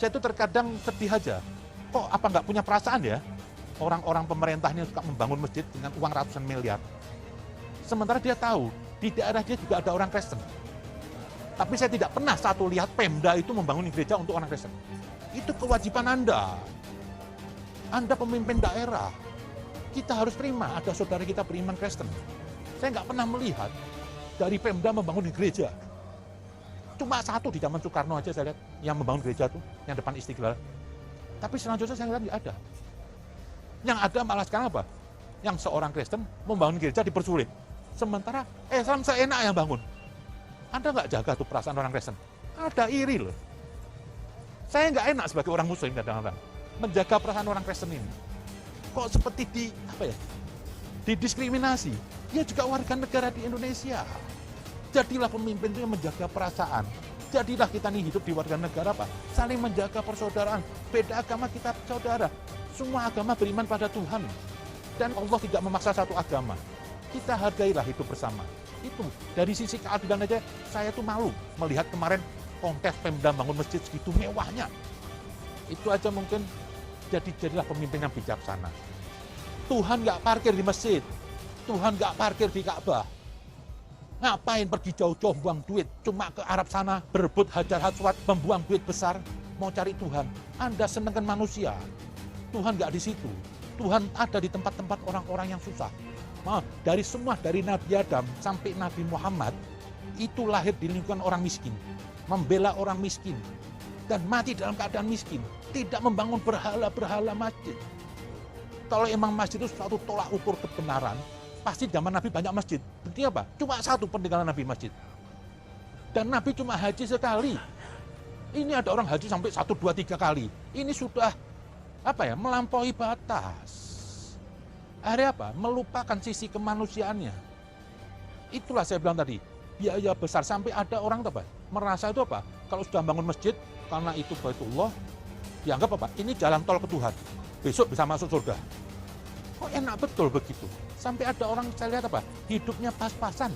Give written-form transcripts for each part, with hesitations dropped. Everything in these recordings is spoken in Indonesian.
Saya itu terkadang sedih aja. Kok apa nggak punya perasaan ya? Orang-orang pemerintah ini suka membangun masjid dengan uang ratusan miliar. Sementara dia tahu, di daerah dia juga ada orang Kristen. Tapi saya tidak pernah satu lihat Pemda itu membangun gereja untuk orang Kristen. Itu kewajiban Anda. Anda pemimpin daerah. Kita harus terima, ada saudara kita beriman Kristen. Saya nggak pernah melihat dari Pemda membangun gereja. Cuma satu di zaman Soekarno aja saya lihat, yang membangun gereja tuh, yang depan Istiqlal. Tapi selanjutnya saya lihat nggak ada. Yang ada malah sekarang apa? Yang seorang Kristen membangun gereja dipersulit. Sementara Islam seenak yang bangun. Anda nggak jaga tuh perasaan orang Kristen. Ada iri loh. Saya nggak enak sebagai orang Muslim kadang-kadang menjaga perasaan orang Kristen ini. Kok seperti didiskriminasi? Dia juga warga negara di Indonesia. Jadilah pemimpin itu yang menjaga perasaan. Jadilah kita nih hidup di warga negara apa? Saling menjaga persaudaraan. Beda agama kita saudara. Semua agama beriman pada Tuhan. Dan Allah tidak memaksa satu agama. Kita hargailah hidup bersama. Itu dari sisi keadilan aja saya tuh malu melihat kemarin kontes Pemda bangun masjid segitu mewahnya. Itu aja mungkin jadilah pemimpin yang bijaksana. Tuhan nggak parkir di masjid. Tuhan nggak parkir di Ka'bah. Ngapain pergi jauh-jauh buang duit cuma ke Arab sana berebut hajar aswad, membuang duit besar mau cari Tuhan. Anda senengkan manusia. Tuhan nggak di situ. Tuhan ada di tempat-tempat orang-orang yang susah. Dari Nabi Adam sampai Nabi Muhammad itu lahir di lingkungan orang miskin, membela orang miskin dan mati dalam keadaan miskin, tidak membangun berhala-berhala masjid. Kalau emang masjid itu suatu tolak ukur kebenaran, pasti zaman Nabi banyak masjid. Berarti apa? Cuma satu peninggalan Nabi masjid. Dan Nabi cuma haji sekali. Ini ada orang haji sampai 1, 2, 3 kali. Ini sudah melampaui batas. Akhirnya apa? Melupakan sisi kemanusiaannya. Itulah saya bilang tadi, biaya besar sampai ada orang merasa itu apa? Kalau sudah bangun masjid, karena itu Baitullah, dianggap apa? Ini jalan tol ke Tuhan. Besok bisa masuk surga. Kok enak betul begitu? Sampai ada orang saya lihat hidupnya pas-pasan.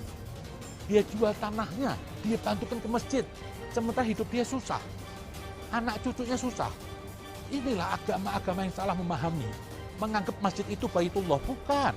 Dia jual tanahnya, dia bantukan ke masjid. Sementara hidup dia susah. Anak cucunya susah. Inilah agama-agama yang salah memahami. Menganggap masjid itu Baitullah. Bukan.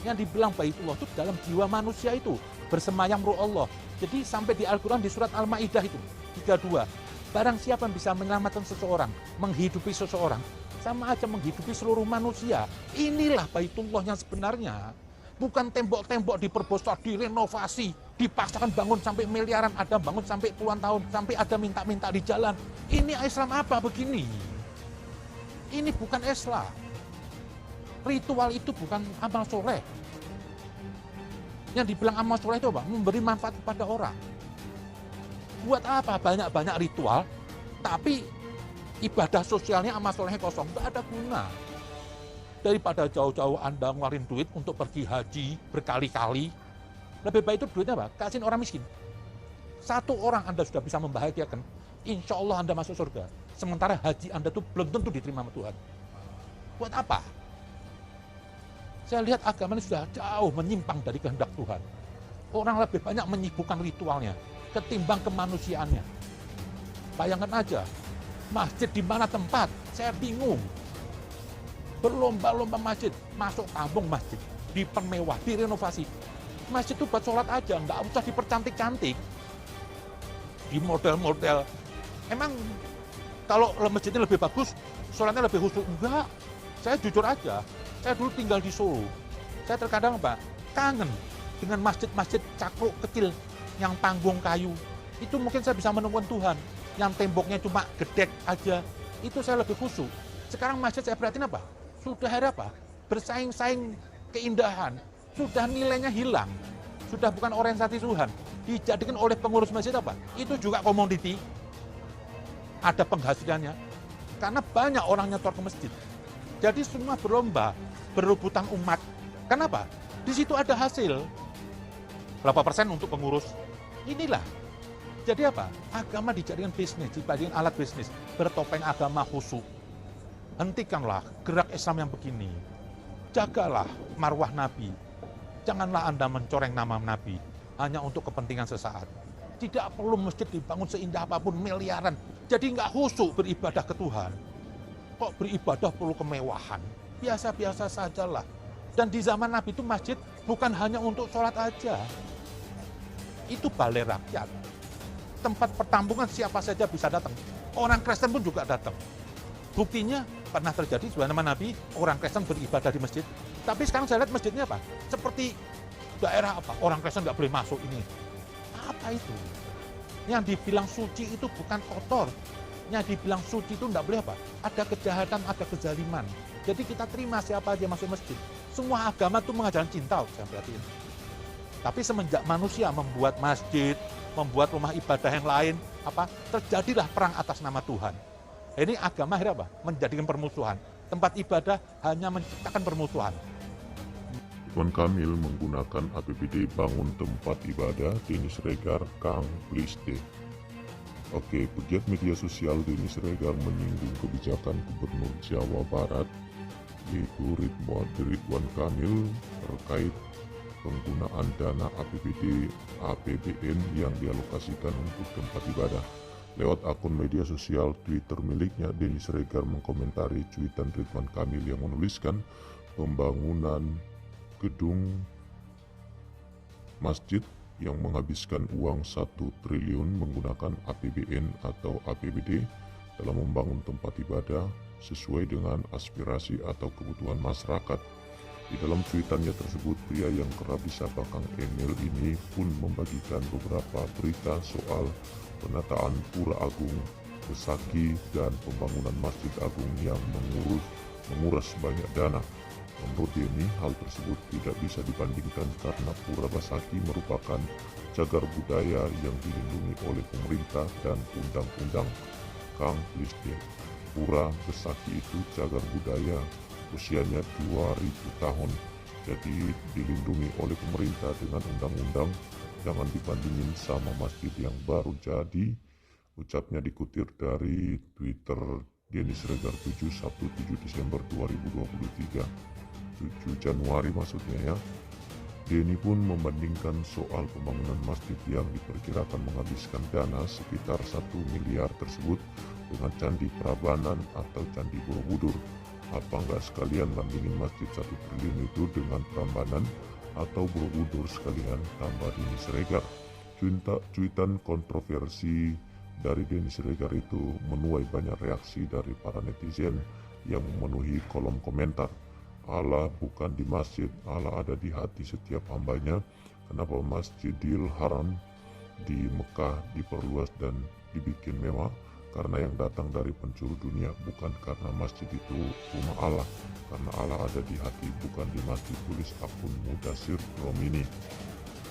Yang dibilang Baitullah itu dalam jiwa manusia itu. Bersemayam ruh Allah. Jadi sampai di Al-Quran di surat Al-Ma'idah itu. 32. Barang siapa yang bisa menyelamatkan seseorang, menghidupi seseorang, sama aja menghidupi seluruh manusia. Inilah Baitullah yang sebenarnya. Bukan tembok-tembok diperbesar, direnovasi, dipaksakan bangun sampai miliaran, ada bangun sampai puluhan tahun, sampai ada minta-minta di jalan. Ini Islam apa begini? Ini bukan Islam. Ritual itu bukan amal soleh. Yang dibilang amal soleh itu apa? Memberi manfaat kepada orang. Buat apa banyak-banyak ritual, tapi ibadah sosialnya amal solehnya kosong, tidak ada guna. Daripada jauh-jauh Anda ngeluarin duit untuk pergi haji berkali-kali, lebih baik itu duitnya apa? Kasihin orang miskin. Satu orang Anda sudah bisa membahagiakan, insya Allah Anda masuk surga. Sementara haji Anda itu belum tentu diterima sama Tuhan. Buat apa? Saya lihat agama ini sudah jauh menyimpang dari kehendak Tuhan. Orang lebih banyak menyibukkan ritualnya ketimbang kemanusiaannya. Bayangkan aja, masjid di mana tempat? Saya bingung. Berlomba-lomba masjid, masuk kampung masjid, dipermewah, direnovasi. Masjid itu buat sholat aja, nggak usah dipercantik-cantik. Di model-model. Emang kalau masjidnya lebih bagus, sholatnya lebih khusyuk? Enggak. Saya jujur aja, saya dulu tinggal di Solo. Saya terkadang kangen dengan masjid-masjid cakruk kecil yang panggung kayu. Itu mungkin saya bisa menemukan Tuhan. Yang temboknya cuma gedek aja, itu saya lebih khusyuk. Sekarang masjid saya perhatiin sudah ada bersaing-saing keindahan, sudah nilainya hilang, sudah bukan orientasi Tuhan, dijadikan oleh pengurus masjid itu juga komoditi, ada penghasilannya, karena banyak orang nyetor ke masjid. Jadi semua berlomba, berebutan umat. Kenapa? Di situ ada hasil. Berapa persen untuk pengurus? Inilah. Jadi agama dijadikan bisnis, dijadikan alat bisnis, bertopeng agama khusyuk. Hentikanlah gerak Islam yang begini. Jagalah marwah Nabi. Janganlah Anda mencoreng nama Nabi hanya untuk kepentingan sesaat. Tidak perlu masjid dibangun seindah apapun, miliaran. Jadi nggak khusyuk beribadah ke Tuhan. Kok beribadah perlu kemewahan? Biasa-biasa sajalah. Dan di zaman Nabi itu masjid bukan hanya untuk sholat aja. Itu balai rakyat. Tempat pertampungan siapa saja bisa datang. Orang Kristen pun juga datang. Buktinya pernah terjadi di zaman Nabi, orang Kristen beribadah di masjid. Tapi sekarang saya lihat masjidnya apa? Seperti daerah apa? Orang Kristen nggak boleh masuk ini. Apa itu? Yang dibilang suci itu bukan kotor. Yang dibilang suci itu nggak boleh apa? Ada kejahatan, ada kezaliman. Jadi kita terima siapa aja masuk masjid. Semua agama itu mengajarkan cinta, saya perhatiin. Tapi semenjak manusia membuat masjid, membuat rumah ibadah yang lain, terjadilah perang atas nama Tuhan. Ini agama akhirnya apa? Menjadikan permusuhan. Tempat ibadah hanya menciptakan permusuhan. Ridwan Kamil menggunakan APBD bangun tempat ibadah Denny Sregar Kang Bliste. Oke, pegiat media sosial Denny Sregar menyinggung kebijakan Gubernur Jawa Barat yaitu Ridwan Kamil terkait penggunaan dana APBD APBN yang dialokasikan untuk tempat ibadah. Lewat akun media sosial Twitter miliknya, Denny Sregar mengkomentari cuitan Ridwan Kamil yang menuliskan pembangunan gedung masjid yang menghabiskan uang 1 triliun menggunakan APBN atau APBD dalam membangun tempat ibadah sesuai dengan aspirasi atau kebutuhan masyarakat. Di dalam cuitannya tersebut, pria yang kerap disapa Kang Emil ini pun membagikan beberapa berita soal penataan Pura Agung, Besaki, dan pembangunan Masjid Agung yang menguras banyak dana. Menurut Denny, hal tersebut tidak bisa dibandingkan karena Pura Besaki merupakan cagar budaya yang dilindungi oleh pemerintah dan undang-undang. Kang Bliste, Pura Besaki itu cagar budaya, usianya 2000 tahun, jadi dilindungi oleh pemerintah dengan undang-undang. Jangan dibandingin sama masjid yang baru jadi, ucapnya dikutip dari Twitter Denny Sregar 7 Sabtu 7 Desember 2023, 7 Januari maksudnya ya. Denny pun membandingkan soal pembangunan masjid yang diperkirakan menghabiskan dana sekitar 1 miliar tersebut dengan Candi Prambanan atau Candi Borobudur. Apa nggak sekalian bandingin masjid 1 triliun itu dengan Prambanan atau Borobudur sekalian, tambah Denny Sregar. Cuitan kontroversi dari Denny Sregar itu menuai banyak reaksi dari para netizen yang memenuhi kolom komentar. Allah bukan di masjid, Allah ada di hati setiap hambanya. Kenapa Masjidil Haram di Mekah diperluas dan dibikin mewah? Karena yang datang dari penjuru dunia, bukan karena masjid itu rumah Allah. Karena Allah ada di hati, bukan di masjid, tulis akun Mudasir Romini.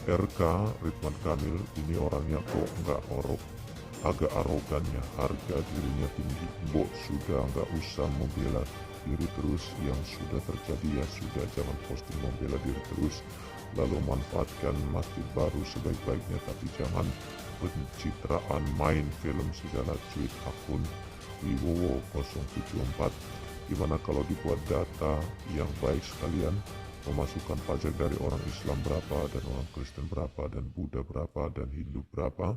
RK Ridwan Kamil ini orangnya kok nggak orok, agak arogannya, harga dirinya tinggi. Mbok sudah nggak usah membela diri terus, yang sudah terjadi ya sudah, jangan posting membela diri terus lalu manfaatkan masjid baru sebaik-baiknya, tapi jangan pencitraan main film segala. Tweet akun Wiwowo 074. Gimana kalau dibuat data yang baik sekalian, memasukkan pajak dari orang Islam berapa, dan orang Kristen berapa, dan Buddha berapa, dan Hindu berapa,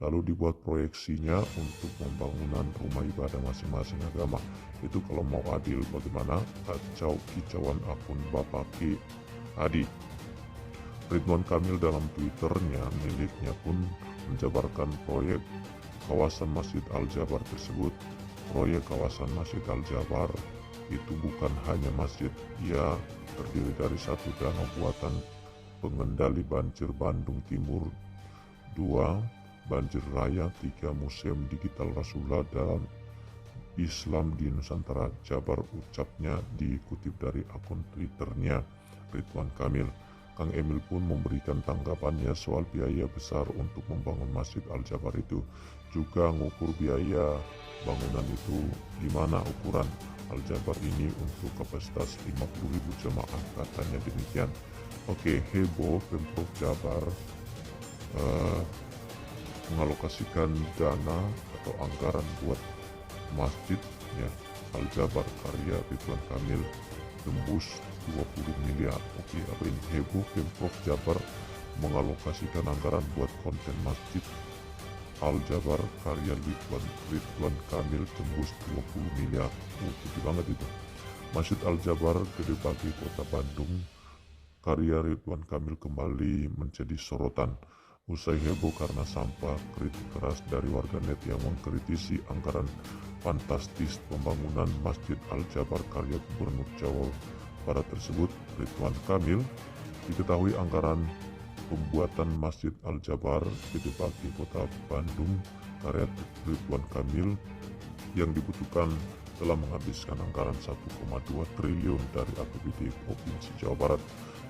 lalu dibuat proyeksinya untuk pembangunan rumah ibadah masing-masing agama. Itu kalau mau adil. Bagaimana kicauan akun Bapak Ki Adi. Ridwan Kamil dalam Twitternya miliknya pun menjabarkan proyek kawasan Masjid Al-Jabar tersebut. Proyek kawasan Masjid Al-Jabar itu bukan hanya masjid, ia terdiri dari 1 danau buatan pengendali banjir Bandung Timur, 2 banjir raya, 3 museum digital Rasulullah dalam Islam di Nusantara, Jabar, ucapnya dikutip dari akun Twitternya Ridwan Kamil. Kang Emil pun memberikan tanggapannya soal biaya besar untuk membangun Masjid Al-Jabar itu. Juga ngukur biaya bangunan itu gimana ukuran Al-Jabar ini untuk kapasitas 50.000 jemaah, katanya demikian. Oke, heboh Pemprov Jabar mengalokasikan dana atau anggaran buat masjid ya, Al-Jabar karya Ridwan Kamil tembus 20 miliar. Oke, apa ini heboh Pemprov Jabar mengalokasikan anggaran buat konten masjid Al-Jabar karya Ridwan Kamil tembus 20 miliar. Tinggi banget itu. Masjid Al-Jabar Gede Bage Kota Bandung karya Ridwan Kamil kembali menjadi sorotan. Usai heboh karena sampah kritik keras dari warganet yang mengkritisi anggaran fantastis pembangunan Masjid Al-Jabar karya Gubernur Jawa Barat tersebut, Ridwan Kamil diketahui anggaran pembuatan Masjid Al-Jabar Gede Bage Kota Bandung karya Ridwan Kamil yang dibutuhkan telah menghabiskan anggaran 1,2 triliun dari APBD Provinsi Jawa Barat.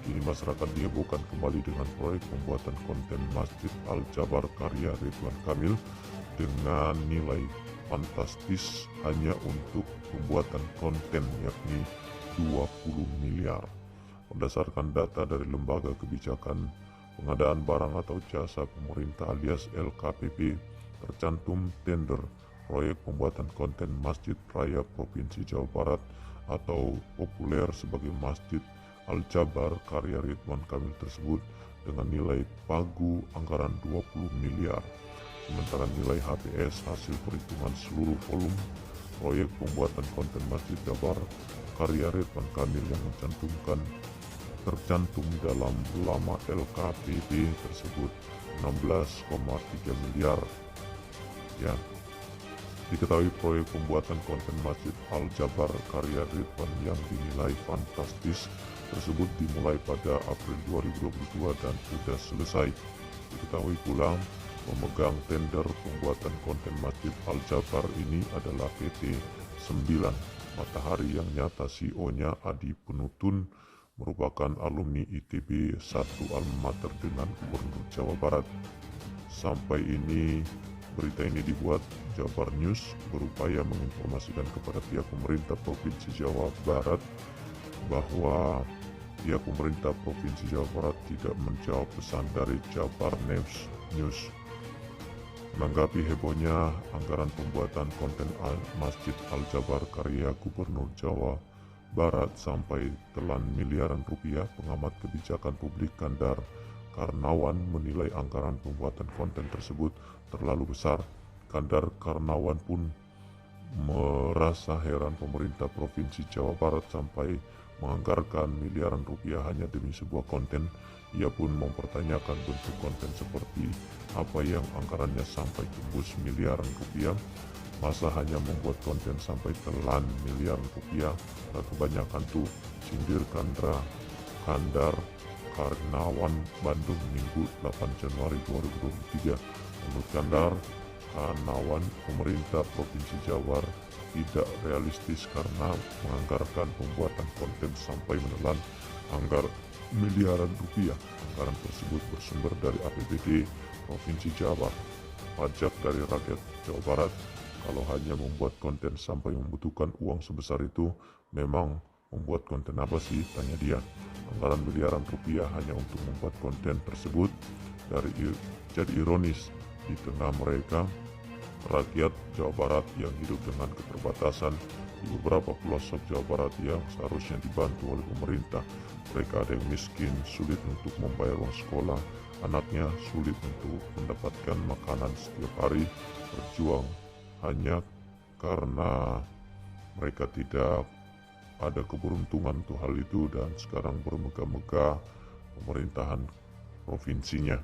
Kini masyarakat dihebohkan kembali dengan proyek pembuatan konten Masjid Al-Jabar karya Ridwan Kamil dengan nilai fantastis hanya untuk pembuatan konten, yakni 20 miliar. Berdasarkan data dari Lembaga Kebijakan Pengadaan Barang atau Jasa Pemerintah alias LKPP, tercantum tender proyek pembuatan konten Masjid Raya Provinsi Jawa Barat atau populer sebagai Masjid Al-Jabar karya Ridwan Kamil tersebut dengan nilai pagu anggaran 20 miliar. Sementara nilai HPS hasil perhitungan seluruh volume proyek pembuatan konten Masjid Jabar karya Ridwan Kamil yang tercantum dalam lama LKPP tersebut 16,3 miliar. Ya, diketahui proyek pembuatan konten Masjid Al-Jabar karya Ridwan yang dinilai fantastis tersebut dimulai pada April 2022 dan sudah selesai. Diketahui pula pemegang tender pembuatan konten Masjid Al-Jabar ini adalah PT 9 Matahari yang nyata CEO-nya Adi Penutun merupakan alumni ITB 1 alma mater dengan Gubernur Jawa Barat. Sampai ini berita ini dibuat Jabar News berupaya menginformasikan kepada pihak pemerintah Provinsi Jawa Barat bahwa pihak pemerintah Provinsi Jawa Barat tidak menjawab pesan dari Jabar News. Menanggapi hebohnya anggaran pembuatan konten Masjid Al-Jabar karya Gubernur Jawa Barat sampai telan miliaran rupiah, pengamat kebijakan publik Kandar Karnawan menilai anggaran pembuatan konten tersebut terlalu besar. Kandar Karnawan pun merasa heran pemerintah Provinsi Jawa Barat sampai menganggarkan miliaran rupiah hanya demi sebuah konten. Ia pun mempertanyakan bentuk konten seperti apa yang anggarannya sampai tembus miliaran rupiah. Masa hanya membuat konten sampai telan miliaran rupiah? Kebanyakan tuh, sindir Kandar Karnawan Bandung Minggu 8 Januari 2023. Menurut Kandar Karnawan, pemerintah Provinsi Jawa tidak realistis karena menganggarkan pembuatan konten sampai menelan anggar miliaran rupiah. Anggaran tersebut bersumber dari APBD Provinsi Jawa, pajak dari rakyat Jawa Barat. Kalau hanya membuat konten sampai membutuhkan uang sebesar itu, memang membuat konten apa sih? Tanya dia. Anggaran miliaran rupiah hanya untuk membuat konten tersebut. Jadi ironis di tengah mereka rakyat Jawa Barat yang hidup dengan keterbatasan di beberapa pelosok Jawa Barat yang seharusnya dibantu oleh pemerintah. Mereka ada yang miskin, sulit untuk membayar uang sekolah, anaknya sulit untuk mendapatkan makanan setiap hari, berjuang hanya karena mereka tidak ada keberuntungan untuk hal itu dan sekarang bermegah-megah pemerintahan provinsinya.